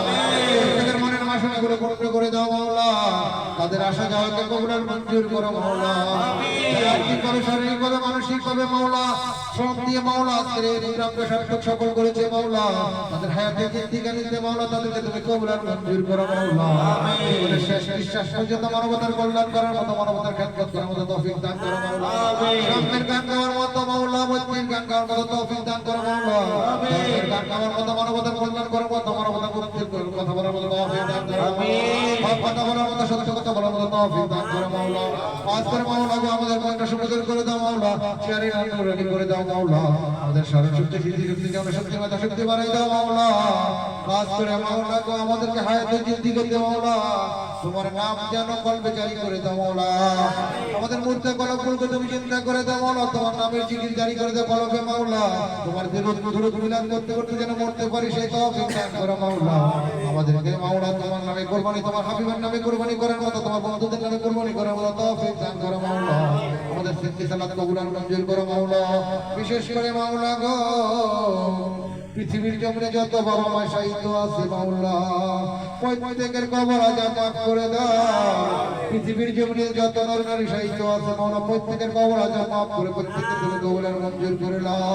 প্রত্যেকের মনের বাসনাগুলো পূর্ণ করে দাও মাওলা তাদের আশা যাওয়াকে কবুল আর মঞ্জুর করো মাওলা যারা কি করে শারীরিক ভাবে মানসিক ভাবে মাওলা সব দিয়ে মাওলা আজকের এই প্রোগ্রামকে সার্থক সফল করেছে মাওলা তাদের হায়াতে জিন্দেগিতে মাওলা তাদেরকে তুমি কবুল আর মঞ্জুর করো মাওলা জীবনের শেষ বিশ্বাস পর্যন্ত মানবতার কল্যাণ করার মতো মানবতার খেদমত করার মতো তৌফিক দান করো মাওলা সামনের গান গাওয়ার মতো মাওলা মধ্যের গান গাওয়ার মতো তৌফিক দান করো মাওলা সামনের গান গাওয়ার মতো মানবতার কল্যাণ করার মতো মানবতার মুক্তির কথা বলার মতো তৌফিক দান করো আমিন কথা বলার মতো সত্য কথা বলার মতো তৌফিক দান করো মাওলা আজকের মাওলা গো আমাদের মনটা সুন্দর করে দাও মাওলা চেয়ারে রেডি করে দাও মাওলা আমাদের স্মরণ শক্তি সিদ্ধি শক্তি যেন শক্তি মাতা শক্তি বাড়াই দাও মাওলা কাজ করে মাওলা গো আমাদেরকে হায়াতে জিন্দেগিতে মাওলা তোমার নাম যেন কলবে জারি করে দাও মাওলা আমাদের মূর্তে কলবগুলোকে তুমি চিন্তা করে দাও মাওলা তোমার নামের জিকির জারি করে দাও কলবে মাওলা তোমার দরুদ মিলাদ করতে করতে যেন মরতে পারি সেই তৌফিক দান করো মাওলা আমাদেরকে মাওলা তোমার নামে কুরবানি তোমার হাবিবের নামে কুরবানি করার মতো তোমার বন্ধুদের নামে কুরবানি করার মতো তৌফিক দান করো মাওলা আমাদের সিদ্ধি সালাত কবুল আর মঞ্জুর করো মাওলা বিশেষ করে মাওলা গো পৃথিবীর জমিনে যত বাবা মা শাহিদ আছে মাওলা প্রত্যেকের কবর আযাব মাফ করে দাও পৃথিবীর জমিনে যত নর নারী শাহিদ আছে মাওলা প্রত্যেকের কবর আযাব মাফ করে প্রত্যেকের তুমি কবুল আর মঞ্জুর করে নাও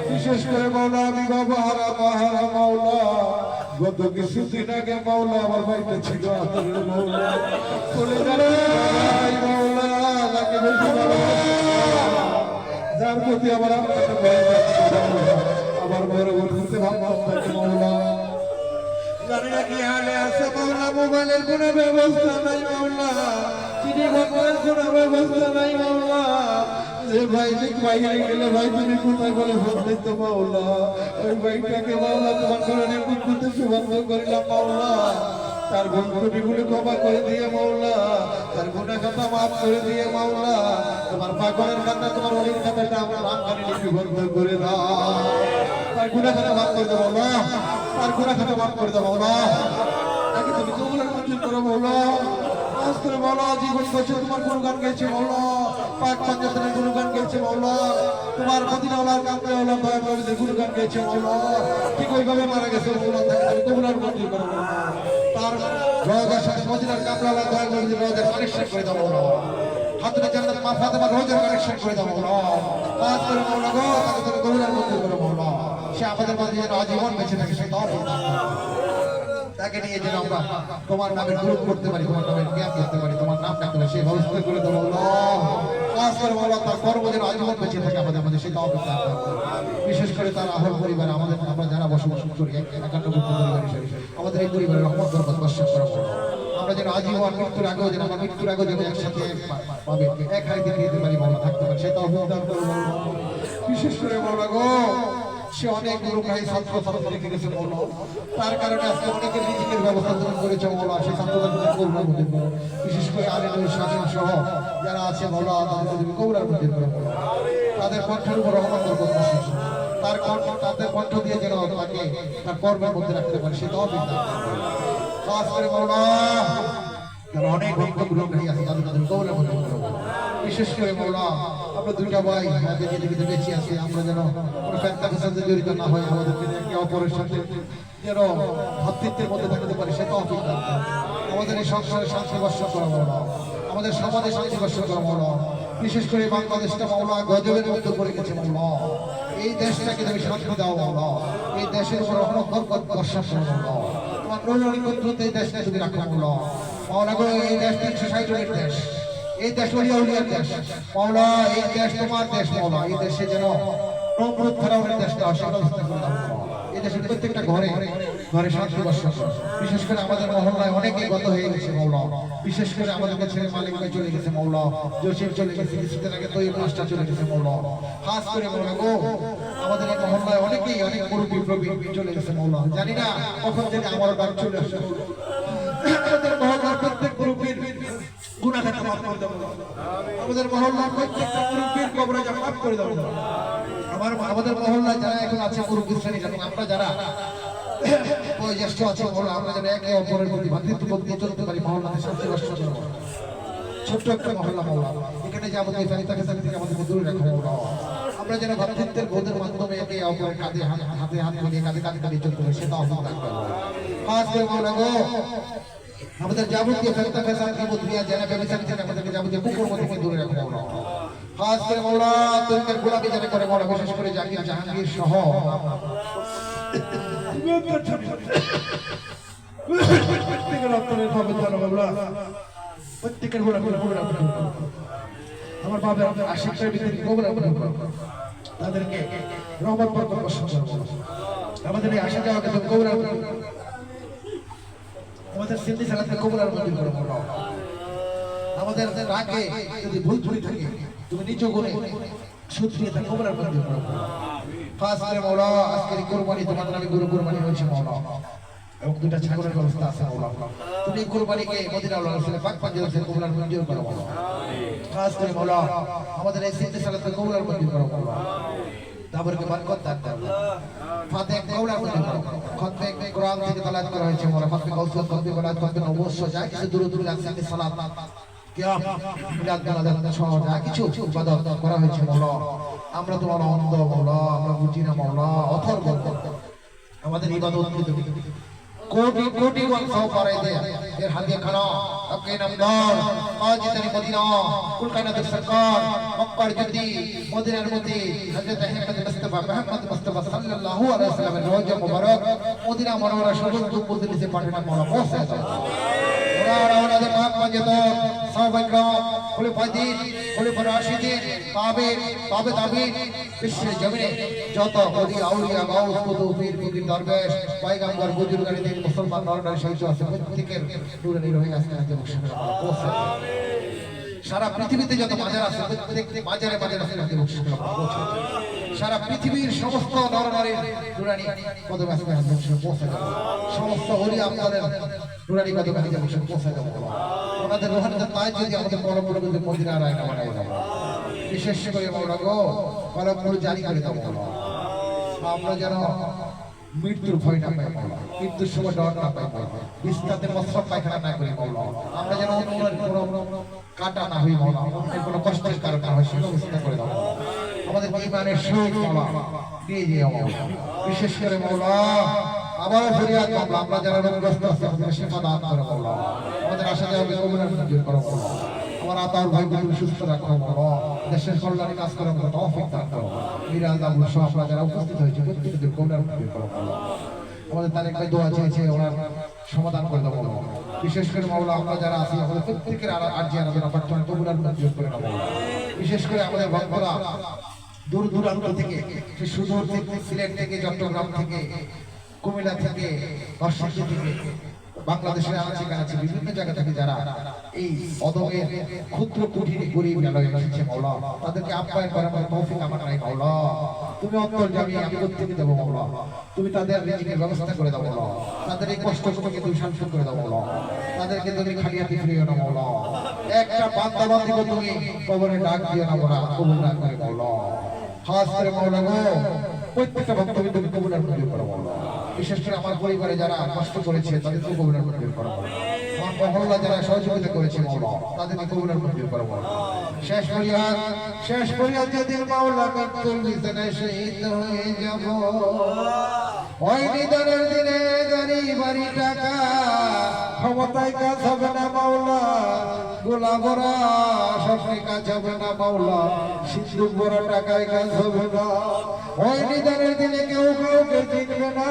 বিশেষ করে মাওলা আমি বাবা হারা মাওলা গত কিছুদিন আগে মাওলা আমার বাড়িতে ছিল আতরের মাওলা চলে গেল মাওলা তাকে বেশি যার প্রতি আমার আমার বড় বলতে ভাবলাম তাকে মাওলা জানি না কি হালে আছে মাওলা মোবাইলের কোনো ব্যবস্থা নাই মাওলা চিঠি খবরের কোনো ব্যবস্থা নাই মাওলা যে ভাই বাইরে গেলে ভাই তুমি কোথায় বলে ফোন দিত মাওলা ওই ভাইটাকে মাওলা তোমার ঘরে করতে সুবন্ধ করিলাম মাওলা তার ভুল ত্রুটিগুলো ক্ষমা করে দিয়ে মাওলা, তার গুনাহ খাতা মাফ করে দিয়ে মাওলা, তোমার পাগলের খাতা তোমার অলির খাতাটা আমার নামখানি লিপিবদ্ধ করে দাও। তার গুনাহ খাতা মাফ করে দাও মাওলা, তার গুনাহ খাতা মাফ করে দাও মাওলা, তাকে তুমি কবুল আর মঞ্জুর করো মাওলা। আজ করে মাওলা জীবন বছর তোমার গুণগান গাইছে মাওলা, পাক পাঞ্জাতের গুণগান গাইছে মাওলা, তোমার মদিনাওয়ালার কামরাওয়ালা দয়া নবীদের গুণগান গাইছে মাওলা। ঠিক ওইভাবে মারা গেছে মাওলা, তাকে তুমি কবুল আর মঞ্জুর করো মাওলা। তার রওজার সাথে মদিনার কামরাওয়ালা দয়া নবীদের রওজার কানেকশন করে দাও মাওলা। হাতরে জান্নাত মা ফাতেমা রওজার কানেকশন করে দাও মাওলা। আজ করে মাওলা গো, তাকে তুমি কবুল আর মঞ্জুর করো মাওলা। সে আমাদের মাঝে যেন আজীবন বেঁচে থাকে, সে তৌফিক দান করো। তাকে নিয়ে যেন আমরা তোমার নামের গ্রহণ করতে পারি, তোমার নামের জ্ঞান করতে পারি, তোমার নাম ডাকতে পারি, সেই ব্যবস্থা করে দেবো কাজ করে মাওলা। তার কর্ম যেন আজীবন বেঁচে থাকে আমাদের মধ্যে, সেটা অপেক্ষা। বিশেষ করে তার আহল পরিবার, আমাদের আমরা যারা বসবাস করি 91 পরিবার হিসেবে আমাদের এই পরিবারের রহমত বরকত বর্ষণ করা হোক। আমরা যেন আজীবন মৃত্যুর আগেও যেন আমরা মৃত্যুর আগেও যেন একসাথে পাবে এক হাড়িতে খেতে পারি মাওলা, থাকতে পারি, সেটা অপেক্ষা করবো। বিশেষ করে মাওলা গো, সে অনেক গুরুগ্রাহী ছাত্র ছাত্রী রেখে গেছে মাওলা, তার কারণে আজকে অনেকের রিজিকের ব্যবস্থা তুমি করেছে মাওলা। সেই ছাত্রদের তুমি কবুল মঞ্জুর করো। বিশেষ করে আলিনুল শাসন সহ যারা আছে মাওলা, তাদের তুমি কবুল আর মঞ্জুর করো। তাদের কণ্ঠের উপর রহমত বরকত বর্ষণ করো। তার কণ্ঠ, তাদের কণ্ঠ দিয়ে যেন তাকে তার কর্মের মধ্যে রাখতে পারে, সেটা অবিদ্যা কাজ করে মাওলা। যারা অনেক ভক্ত গুরুগ্রাহী আছে তাদের কবুল আর মঞ্জুর করো। বিশেষ করে মাওলা, আমরা দুইটা ভাই আমাদের পৃথিবীতে বেঁচে আছে, আমরা যেন কোনো ফ্যান্টাসির সাথে জড়িত না হয়, আমাদেরকে একে অপরের সাথে যেন ভাতৃত্বের মধ্যে থাকতে পারি, সেটা অপেক্ষা। আমাদের এই সংসারে শান্তি বর্ষণ করা মাওলা, আমাদের সমাজে শান্তি বর্ষণ করা মাওলা। বিশেষ করে বাংলাদেশটা মাওলা গজবের মধ্যে পড়ে গেছে মাওলা, এই দেশটাকে তুমি শান্তি দাও মাওলা, এই দেশের উপর রহমত বরকত বর্ষণ করো মাওলা। তোমার নৈরানিক কর্তৃত্বে এই দেশটা তুমি রাখো মাওলা। মাওলা গো, এই দেশ 360 দেশ, এই দেশ উলিয়ার দেশ মাওলা, এই দেশ তোমার দেশ মাওলা। এই দেশে যেন নমরুদ ফেরাউনের দেশটা অশান্তি করে দাও। এই দেশের প্রত্যেকটা ঘরে ঘরে শান্তি বর্ষণ করো। বিশেষ করে আমাদের মহল্লায় অনেকেই গত হয়ে গেছে মাওলা, বিশেষ করে আমাদেরকে ছেড়ে মালিক ভাই চলে গেছে মাওলা, জসিম চলে গেছে, কিছুদিন আগে তৈরি মাস্টার চলে গেছে মাওলা। খাস করে মাওলা গো, আমাদের এই মহল্লায় অনেকেই অনেক মুরব্বী প্রবীণ চলে গেছে মাওলা। জানি না কখন থেকে আমার ডাক চলে আসে। আমাদের মহল্লার প্রত্যেক মুরব্বীর গুনাহ খাতা মাফ করে দাও। আমাদের মহল্লার প্রত্যেকটা মুরব্বীর কবরে যা মাফ করে দাও। আমাদের মহল্লায় যারা এখন আছে মুরব্বী শ্রেণী, এবং আমরা যারা বয়োজ্যেষ্ঠ আছে মাওলা, আমরা যেন একে অপরের প্রতি ভ্রাতৃত্ববোধ দিয়ে চলতে পারি, মহল্লাতে শান্তি বর্ষণ করো। ছোট্ট একটা মহল্লা মাওলা, এখানে যে আমাদের ফেরিতাকে থেকে আমাদেরকে দূরে রাখো মাওলা। আমরা যেন ভ্রাতৃত্বের বোধের মাধ্যমে একে অপরের কাঁধে হাতে হাত মিলিয়ে কাঁধে কাঁধে কাঁধে চলতে পারি, সেটা অবদান রাখবে। খাস করে মাওলা গো, আমাদের যাবতীয় ফেরতা ফেসাদ বিপদ দিয়া জানা ব্যবসায়ী থেকে আমাদেরকে যাবতীয় কুকুর থেকে দূরে রাখো মাওলা। খাস করে মাওলা, তরিকার গোলামি যারা করে মাওলা, বিশেষ করে জাকির জাহাঙ্গীর সহ প্রত্যেকের অন্তরের ভাবে জানো মাওলা, প্রত্যেকের গোলামি আমার বাবা আশিকটার ভিতরে কবুল করো, তাদেরকে রহমত বরকত বর্ষণ করো। আমাদের এই আশা যাওয়াকে তুমি কবুল করো, আমাদের সিদ্ধি সালাতে কবুল আর মঞ্জুর করো মাওলা। আমাদের রাগে যদি ভুল ত্রুটি থাকে তুমি নিজ গুণে শুধরিয়ে তা কবুল আর মঞ্জুর করো। খাস করে মাওলা, আজকের কুরবানি তোমার নামে গরু কুরবানি হয়েছে মাওলা, এবং দুটা ছাগলের ব্যবস্থা আছে মাওলা। তুমি কুরবানিকে মদিনাওয়ালা রাসূলের পাক পাঞ্জাতে কবুল আর মঞ্জুর করো মাওলা। খাস করে মাওলা, আমাদের এই সিদ্ধি সালাতে কবুল আর মঞ্জুর করো মাওলা। তারপরে বরকত দান করো। ফাতিহা কবুল আর মঞ্জুর করো। খতমে কোরআন থেকে তেলাওয়াত করা হয়েছে মাওলা, ফাতিহা কাউসার খতমে বলাত খতমে নবুয়্য যা কিছু দুরূদ আছে সালাত কিয়াম মিলাদ জানাজাত সহ যা কিছু ইবাদত করা হয়েছে মাওলা, আমরা তোমার অন্ধ মাওলা, আমরা বুঝি না মাওলা, অথর্ব আমাদের ইবাদত তুমি কোটি কোটি গুণ সহ করে দে। এর হাদিয়া খানা আপনি নামদার আজ তেরি মদিনা কুল কায়নাতের সরকার মক্কার জুদি মদিনার মতি হযরত আহমদ মুস্তাফা সাল্লাল্লাহু আলাইহি ওয়াসাল্লামের রওজা মুবারক মদিনা মনোয়ারা শরীফ দুপুর দিতে পাঠানো মাওলা পৌঁছে দাও। ওরা আমাদের পাক পাঞ্জাত সাহাবায়ে کرام খলিফায়ে দ্বীন খলিফা রাশিদিন তাবে তাবিন বিশ্বের জমিনে যত ওলি আউলিয়া গাউস কুতুব পীর ফকির দরবেশ পয়গম্বর বুজুর্গানি দিন মুসলমান নরনারী শহীদ আছে প্রত্যেকের নূরে নির হয়ে আসছে আজকে মুশাররফ পৌঁছে সারা পৃথিবীতে যত মাজার আছে প্রত্যেকটি মাজারে মাজারে সিরাতে বকশিশ করে পৌঁছে সারা পৃথিবীর সমস্ত নরনারীর নুরানি কদমে আসবে বকশিশ পৌঁছে যাবে সমস্ত ওলি আপনাদের নুরানি কদমে আসবে বকশিশ পৌঁছে যাবে ওনাদের রোহানিতে তাই যদি আমাদের কলমপুর কিন্তু মদিনার আয়না বানাই দেবো বিশেষ করে মাওলা গো কলমপুর জারি করে দেবো আমরা যেন মৃত্যুর ভয় না পাই মাওলা মৃত্যুর সময় ডর না পাই মাওলা বিস্তাতে মশা পায়খানা না করি মাওলা আমরা যেন অন্যের কোনো কাটা না হই মাওলা অন্যের কোনো কষ্টের কারণ না হয় সে ব্যবস্থা করে দাও আমাদের ইমানের সহিত মাওলা দিয়ে দিয়ে মাওলা বিশেষ করে মাওলা আবার ফরিয়াদ মাওলা আমরা যারা রোগগ্রস্ত আছি আমাদের শিফা দান করো মাওলা আমাদের আশা যাবে কবুলের মঞ্জুর করো মাওলা আমার আতার ভাই বোন সুস্থ রাখো মাওলা দেশের কল্যাণে কাজ করো মাওলা তৌফিক দান করো মিরাজ আবুল সহ আমরা যারা উপস্থিত হয়েছে প্রত্যেকদের কবুলের মঞ্জুর করো মাওলা আমাদের তারেক ভাই দোয়া চেয়েছে ওনার সমাধান করে দেবো মাওলা বিশেষ করে মাওলা আমরা যারা আছি আমাদের প্রত্যেকের আরজি আরাধনা প্রার্থনা কবুলের মঞ্জুর করে দাও মাওলা বিশেষ করে আমাদের ভক্তরা দূর দূরান্ত থেকে সুদূর থেকে সিলেট থেকে চট্টগ্রাম থেকে কুমিল্লা থেকে নরসিংদী থেকে বাংলাদেশের আনাচে কানাচে বিভিন্ন জায়গা থেকে যারা এই অদমের ক্ষুদ্র কুঠির গরিব মেলায় এসেছে মাওলা তাদেরকে আপ্যায়ন করার মতো তৌফিক আমার নাই মাওলা তুমি অন্তর্যামী আমি প্রত্যেকে দেবো মাওলা তুমি তাদের রিজিকের ব্যবস্থা করে দাও মাওলা তাদের এই কষ্টকে তুমি শান্ত করে দাও মাওলা তাদেরকে তুমি খালি হাতে ফিরিও না মাওলা একটা বান্দা বান্দিকে তুমি কবরে ডাক দিও না মাওলা কবুল না করে মাওলা খাস করে মাওলা গো প্রত্যেকটা ভক্তকে তুমি কবুলের মঞ্জুর করো মাওলা বিশেষ করে আমার পরিবারে যারা কষ্ট করেছে তাদেরকে কবুলের মঞ্জুর করো মাওলা আমার মহল্লা যারা সহযোগিতা করেছে মাওলা তাদেরকে কবুলের মঞ্জুর করো মাওলা শেষ ফরিয়াদ যদি মাওলা কাতুল বিছানায় শহীদ হয়ে যাব ওই নিদানের দিনে গাড়ি বাড়ি টাকা ক্ষমতায় কাজ হবে না মাওলা গোলা ভরা স্বপ্নে কাজ হবে না মাওলা সিন্ধুক ভরা টাকায় কাজ হবে না ওই নিদানের দিনে কেউ কাউকে চিনবে না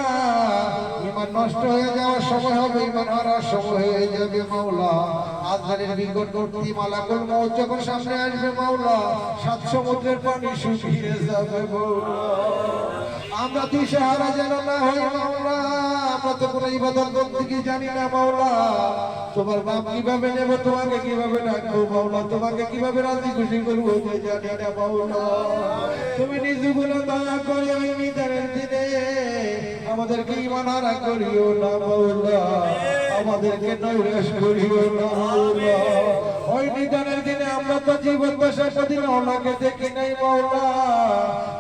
ইমান নষ্ট হয়ে যাওয়ার সময় হবে ইমান হারার সময় হয়ে যাবে মাওলা আজরাইলের নিকটবর্তী মালাকুল মউত যখন সামনে আসবে মাওলা সাত সমুদ্রের পানি শুকিয়ে যাবে মাওলা আমরা দিশেহারা যেন না হই মাওলা আমরা তো কোনো ইবাদত বন্দেগী জানি না মাওলা তোমার নাম কিভাবে নেব তোমাকে কিভাবে ডাকবো মাওলা তোমাকে কিভাবে রাজি খুশি করবো জানি না মাওলা তুমি নিজগুলো দয়া করে ওই নিদানের দিনে আমাদেরকে ঈমান হারা করিও না মাওলা আমাদেরকে নৈরাশ করিও না মাওলা ওই নিদানের দিনে আমরা তো জীবন দশা সেদিন ওনাকে দেখি নাই মাওলা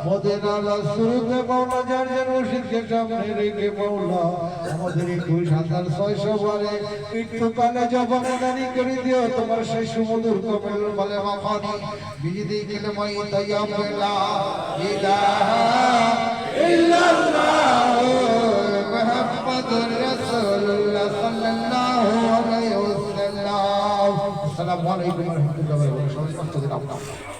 মদিনা রাসূলে মাওলা যার যেন মুর্শিদকে সামনে রেখে মাওলা আমাদের ২১,৬০০ বারে মৃত্যুকালে জবানে দানি করে দিও তোমার সেই সুমধুর কবুল বলে মাফানি বিজিদি কালেমাই তাইয়াব লা ইলাহা ইল্লাল্লাহ মুহাম্মাদুর রাসূলুল্লাহ সাল্লাল্লাহু আলাইহি ওয়াসাল্লাম আসসালামু আলাইকুম ওয়া রাহমাতুল্লাহি ওয়া বারাকাতুহু